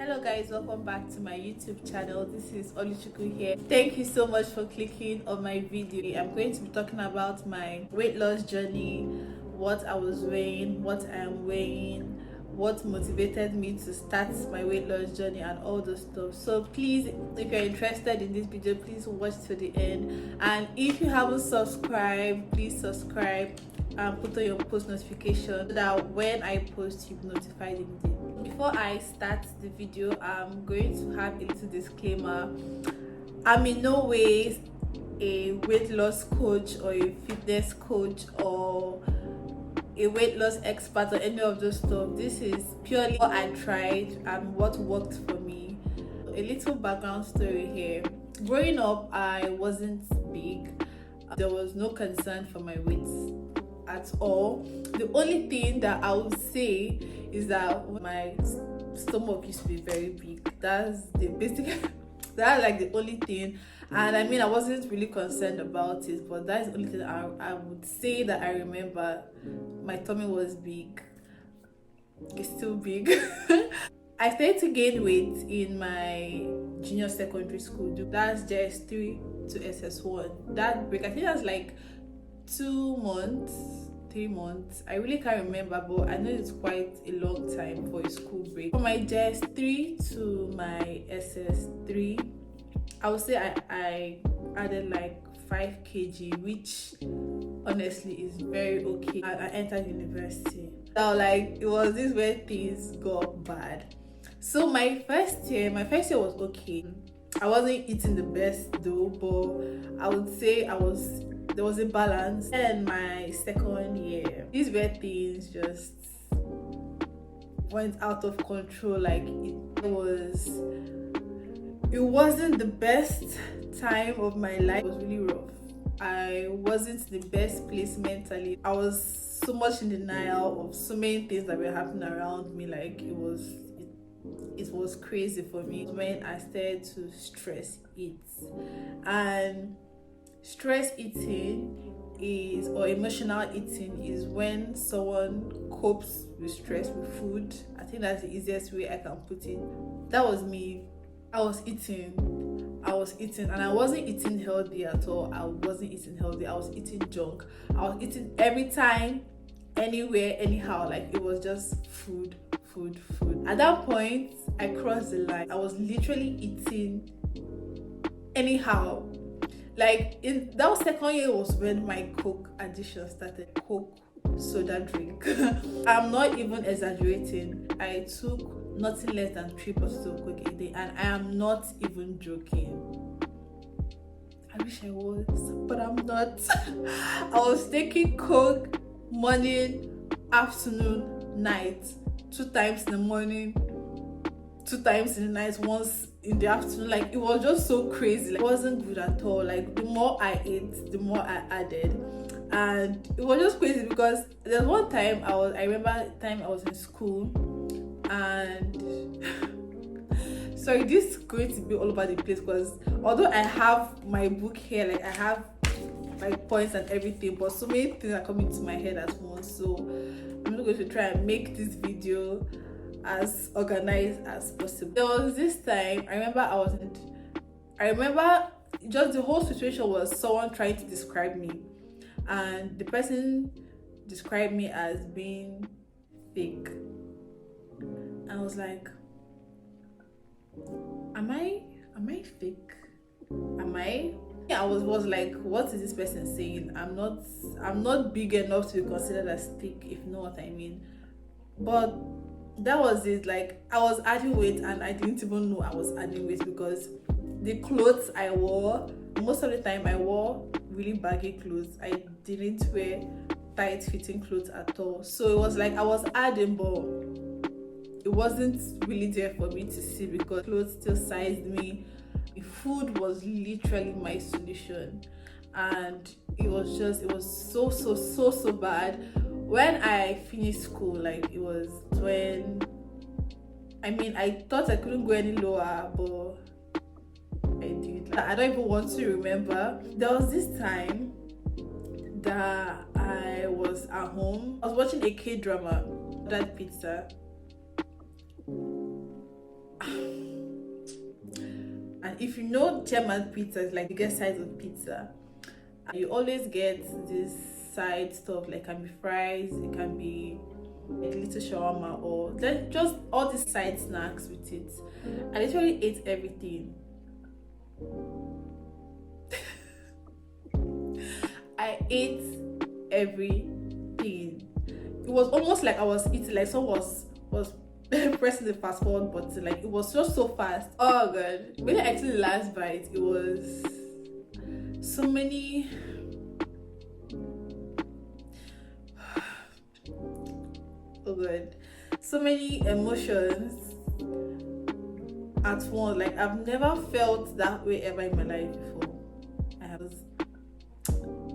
Hello guys, welcome back to my YouTube channel. This is Oluchukwu here. Thank you so much for clicking on my video. I'm going to be talking about my weight loss journey, what I was weighing, what I am weighing, what motivated me to start my weight loss journey and all those stuff. So please, if you're interested in this video, please watch to the end. And if you haven't subscribed, please subscribe and put on your post notification so that when I post, you'll be notified immediately. Before I start the video, I'm going to have a little disclaimer. I'm in no way a weight loss coach or a fitness coach or a weight loss expert or any of those stuff. This is purely what I tried and what worked for me. A little background story here. Growing up, I wasn't big. There was no concern for my weight at all. The only thing that I would say is that my stomach used to be very big. That's the basic that's like the only thing. And I mean, I wasn't really concerned about it, but that's the only thing I would say that I remember. My tummy was big. It's still big. I started to gain weight in my junior secondary school. That's just 3 to SS1. That break, I think that's like 2 months, 3 months. I really can't remember, but I know it's quite a long time for a school break. From my JS3 to my SS3, I would say I added like 5 kg, which honestly is very okay. I entered university. So like it was this where things got bad. So my first year was okay. I wasn't eating the best though, but I would say there was a balance. And my second year, these were things just went out of control. Like it wasn't the best time of my life. It was really rough. I wasn't in the best place mentally. I was so much in denial of so many things that were happening around me. Like it was crazy for me when I started to stress eat. And stress eating or emotional eating is when someone copes with stress with food. I think that's the easiest way I can put it. That was me. I was eating and I wasn't eating healthy at all. I wasn't eating healthy. I was eating junk. I was eating every time, anywhere, anyhow. Like it was just food. At that point, I crossed the line. I was literally eating anyhow. Like that was second year was when my Coke addiction started. Coke soda drink. I'm not even exaggerating. I took nothing less than 3 bottles of Coke a day, and I am not even joking. I wish I was, but I'm not. I was taking Coke morning, afternoon, night, 2 times in the morning, 2 times in the night, once in the afternoon. Like it was just so crazy. Like, it wasn't good at all. Like the more I ate, the more I added, and it was just crazy because there's one time I remember the time I was in school, and sorry, this is going to be all over the place because although I have my book here, like I have my points and everything, but so many things are coming to my head at once. So I'm not going to try and make this video as organized as possible. There was this time I remember just the whole situation was someone trying to describe me, and the person described me as being fake. I was like, am I fake? Am I? I was like, what is this person saying? I'm not big enough to be considered as thick, if you know what I mean. But that was it. Like I was adding weight and I didn't even know I was adding weight because the clothes I wore, most of the time I wore really baggy clothes. I didn't wear tight fitting clothes at all. So it was like I was adding, but it wasn't really there for me to see because clothes still sized me. The food was literally my solution, and it was so bad. When I finished school, like it was when I thought I couldn't go any lower, but I did. I don't even want to remember. There was this time that I was at home. I was watching a K-drama, that pizza. if you know German pizza is like the biggest size of pizza, you always get this side stuff, like can be fries, it can be like little shawarma, or then just all these side snacks with it. I literally ate everything. I ate everything. It was almost like I was eating, like someone was pressing the fast forward button. Like it was just so fast. Oh god. When I ate the last bite, it was so many. Oh god. So many emotions at once. Like I've never felt that way ever in my life before.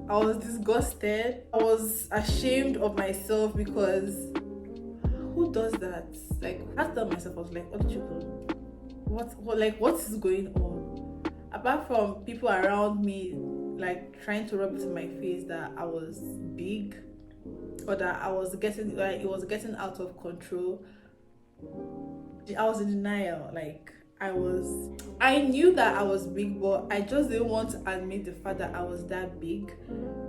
I was disgusted. I was ashamed of myself because who does that? Like I told myself, I was like, what is going on? Apart from people around me like trying to rub it in my face that I was big, or that I was getting, like it was getting out of control, I was in denial. Like I knew that I was big, but I just didn't want to admit the fact that I was that big.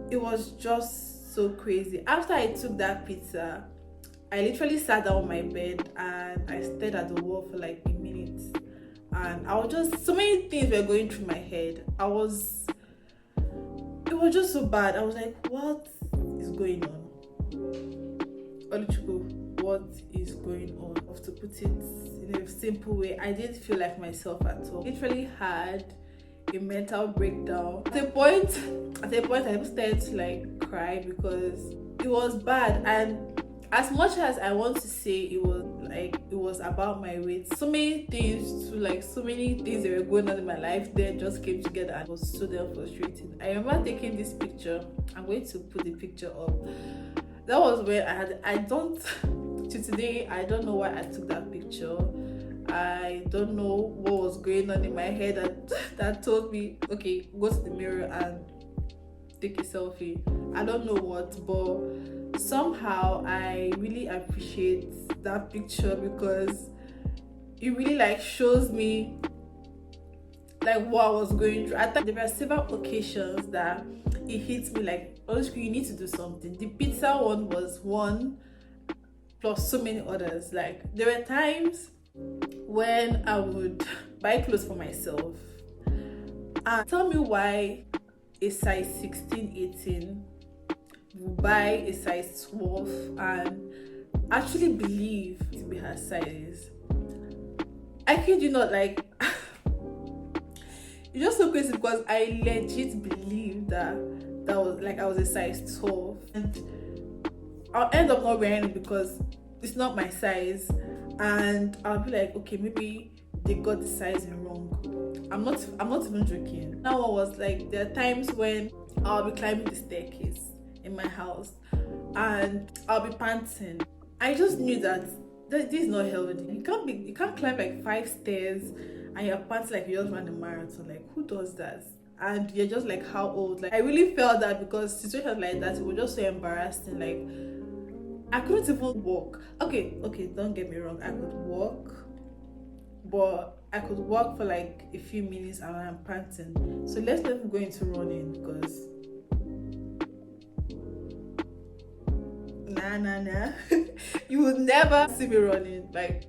It was just so crazy. After I took that pizza, I literally sat down on my bed and I stared at the wall for like a minute, and I was just, so many things were going through my head. It was just so bad. I was like, what is going on? Oluchukwu, what is going on? I have to put it in a simple way. I didn't feel like myself at all. Literally had a mental breakdown. At a point I even started to like cry because it was bad. And as much as I want to say it was about my weight, so many things that were going on in my life then just came together, and it was so damn frustrating. I remember taking this picture. I'm going to put the picture up. That was when to today, I don't know why I took that picture. I don't know what was going on in my head that told me, okay, go to the mirror and take a selfie. I don't know what, but somehow I really appreciate that picture because it really like shows me like what I was going through. I thought there were several occasions that it hits me like, oh, you need to do something. The pizza one was one, plus so many others. Like there were times when I would buy clothes for myself and tell me why a size 16, 18 will buy a size 12 and actually believe to be her size. I kid you not, like it's just so crazy because I legit believe that was like I was a size 12, and I'll end up not wearing it because it's not my size, and I'll be like, okay, maybe they got the sizing wrong. I'm not even joking. Now I was like, there are times when I'll be climbing the staircase in my house and I'll be panting. I just knew that this is not healthy. You can't climb like 5 stairs and you're panting like you just ran a marathon. Like who does that? And you're just like, how old? Like I really felt that because situations like that, it was just so embarrassing. Like I couldn't even walk. Okay, don't get me wrong, I could walk, but I could walk for like a few minutes and I'm panting. So let's not even go into running because nah. You would never see me running. Like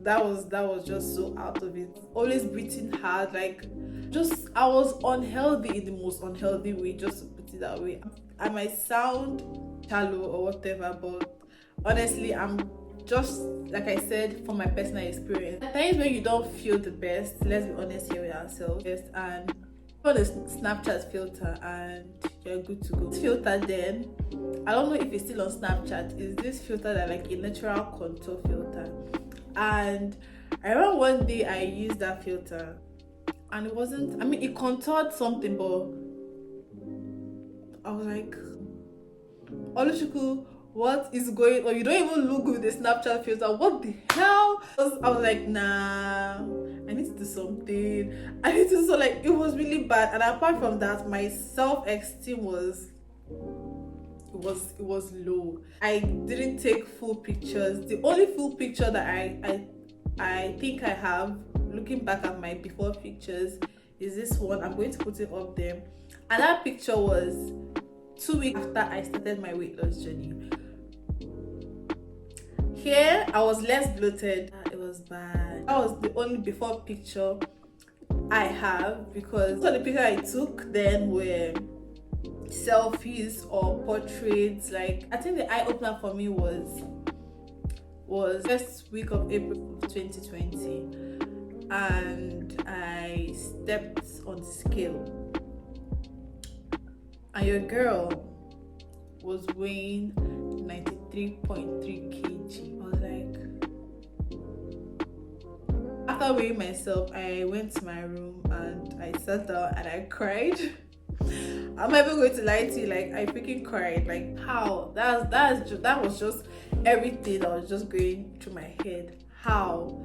that was just so out of it. Always breathing hard, like just I was unhealthy in the most unhealthy way, just to put it that way. I might sound shallow or whatever, but honestly, I'm just, like I said, from my personal experience, at times when you don't feel the best, let's be honest here with ourselves, and put a Snapchat filter and you're good to go. This filter then, I don't know if it's still on Snapchat, is this filter that like a natural contour filter. And I remember one day I used that filter and it wasn't, I mean it contoured something, but I was like, Oluchukwu, what is going on? You don't even look good with the Snapchat filter. What the hell? I was like, nah, I need to do something. So like it was really bad. And apart from that, my self-esteem was low. I didn't take full pictures. The only full picture that I think I have looking back at my before pictures is this one. I'm going to put it up there. And that picture was 2 weeks after I started my weight loss journey. Here I was less bloated. It was bad. That was the only before picture I have, because all the pictures I took then were selfies or portraits. Like, I think the eye opener for me was first week of April of 2020, and I stepped on the scale, and your girl was weighing 93.3 kg. I was like, after weighing myself, I went to my room and I sat down and I cried. I'm not even going to lie to you, like, I freaking cried. Like, how? That was just everything that was just going through my head. How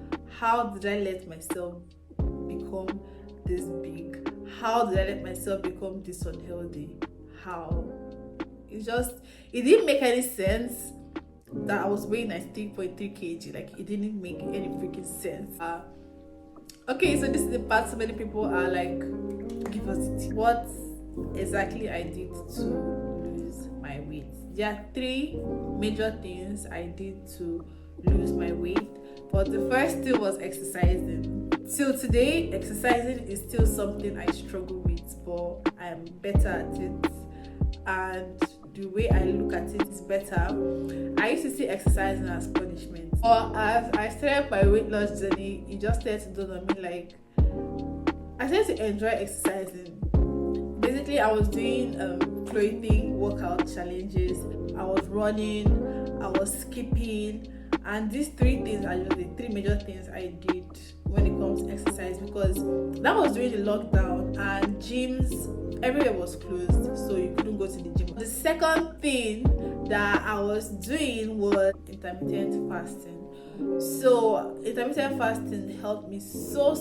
did I let myself become this big? How did I let myself become this unhealthy? How? It didn't make any sense that I was weighing 93.3 kg. Like, it didn't make any freaking sense. Okay, so this is the part so many people are like, give us the tea. What exactly I did to lose my weight? There are 3 major things I did to lose my weight. But the first thing was exercising. Till today, exercising is still something I struggle with, but I am better at it, and the way I look at it is better. I used to see exercising as punishment, or as I started my weight loss journey, it just started to dawn on me, like, I started to enjoy exercising. Basically, I was doing clothing workout challenges, I was running, I was skipping, and these 3 things are just the 3 major things I did when it comes to exercise, because that was during the lockdown and gyms everywhere was closed, so you couldn't go to the gym. The second thing that I was doing was intermittent fasting. So intermittent fasting helped me so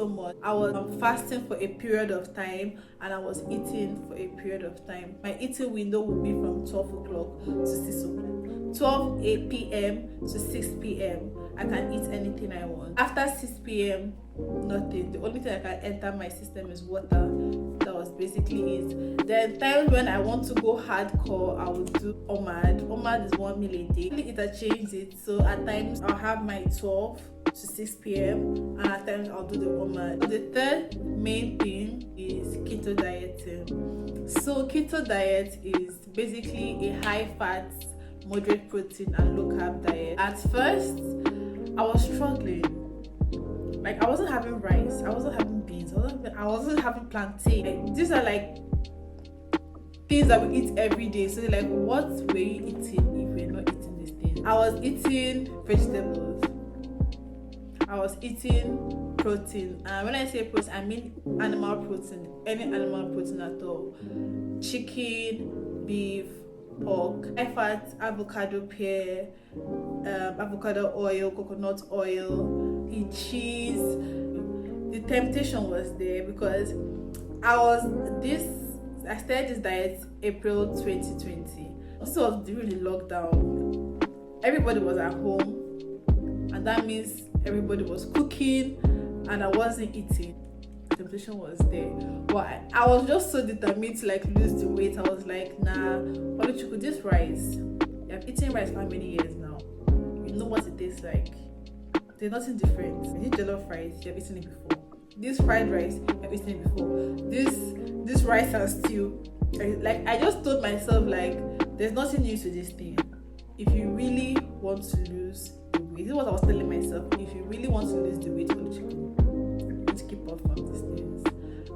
much. I was fasting for a period of time and I was eating for a period of time. My eating window would be from 12 o'clock to 6 o'clock. 12 p.m. to 6 p.m. I can eat anything I want. After 6 p.m. nothing. The only thing I can enter my system is water. That was basically it. Then times when I want to go hardcore, I would do OMAD. OMAD is 1 meal a day. It has changed it, so at times I'll have my 12 to 6 p.m. and at times I'll do the OMAD. The third main thing is keto dieting. So keto diet is basically a high fat, moderate protein and low carb diet. At first I was struggling. Like, I wasn't having rice, I wasn't having beans, I wasn't having plantain. Like, these are like things that we eat every day. So like, what were you eating if you're not eating these things? I was eating vegetables, I was eating protein, and when I say protein, I mean animal protein, any animal protein at all. Chicken, beef, pork, high fat, avocado pear, avocado oil, coconut oil, cheese. The temptation was there because I started this diet April 2020. This was during the lockdown. Everybody was at home, and that means everybody was cooking and I wasn't eating. Temptation was there, but I was just so determined to like lose the weight. I was like, nah, Oluchukwu, this rice, you have eaten rice for how many years now? You know what it tastes like. There's nothing different. You eat jollof rice, you have eaten it before. This fried rice, you have eaten it before. This rice and stew, like, I just told myself, like, there's nothing new to this thing. If you really want to lose the weight, this is what I was telling myself. If you really want to lose the weight, Oluchukwu, to keep off from these things.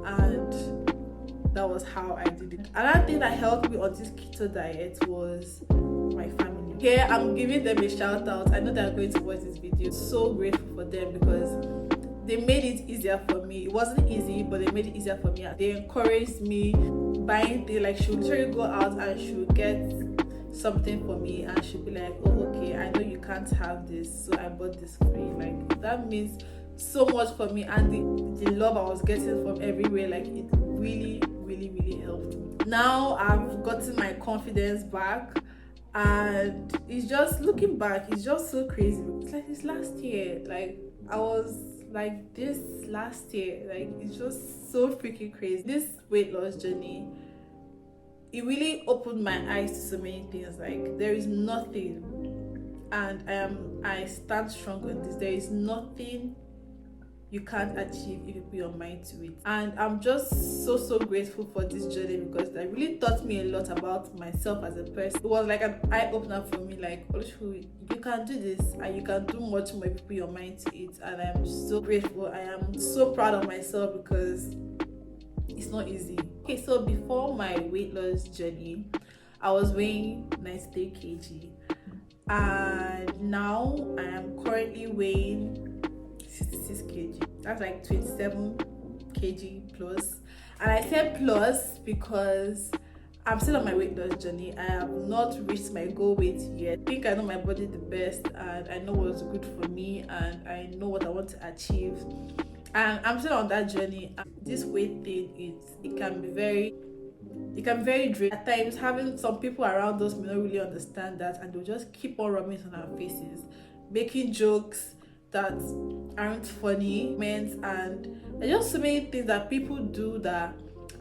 And that was how I did it. Another thing that helped me on this keto diet was my family. Here I'm giving them a shout out. I know they're going to watch this video. So grateful for them because they made it easier for me. It wasn't easy, but they made it easier for me. They encouraged me buying things. Like, she'll literally go out and she'll get something for me and she'll be like, oh, okay, I know you can't have this, so I bought this for you. Like, that means so much for me, and the love I was getting from everywhere, like, it really helped me. Now I've gotten my confidence back, and it's just, looking back, it's just so crazy. It's like this last year, like, I was like this last year, like it's just so freaking crazy. This weight loss journey, it really opened my eyes to so many things. Like there is nothing, and I stand strong on this, there is nothing you can't achieve if you put your mind to it. And I'm just so grateful for this journey, because it really taught me a lot about myself as a person. It was like an eye-opener for me, like, Olushu, you can do this and you can do much more if you put your mind to it. And I'm so grateful. I am so proud of myself, because it's not easy. Okay, so before my weight loss journey, I was weighing 93 kg, and now I am currently weighing 66 kg. That's like 27 kg plus. And I said plus because I'm still on my weight loss journey. I have not reached my goal weight yet. I think I know my body the best, and I know what's good for me, and I know what I want to achieve. And I'm still on that journey. This weight thing, it can be very draining. At times, having some people around us may not really understand that, and they'll just keep on rubbing it on our faces, making jokes that aren't funny, and there's just so many things that people do that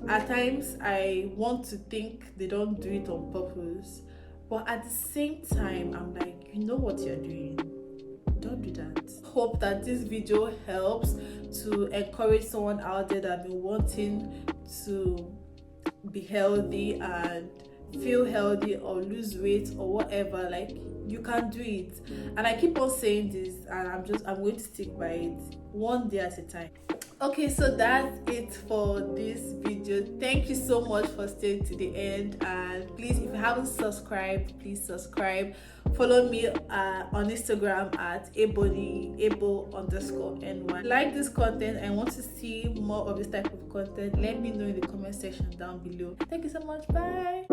at times I want to think they don't do it on purpose, but at the same time I'm like, you know what you're doing, don't do that. Hope that this video helps to encourage someone out there that been wanting to be healthy and feel healthy or lose weight or whatever. Like, you can do it. And I keep on saying this, and I'm going to stick by it, one day at a time. Okay, so that's it for this video. Thank you so much for staying to the end, and please, if you haven't subscribed, please subscribe. Follow me on Instagram at abo_ny. Like this content and want to see more of this type of content, let me know in the comment section down below. Thank you so much. Bye.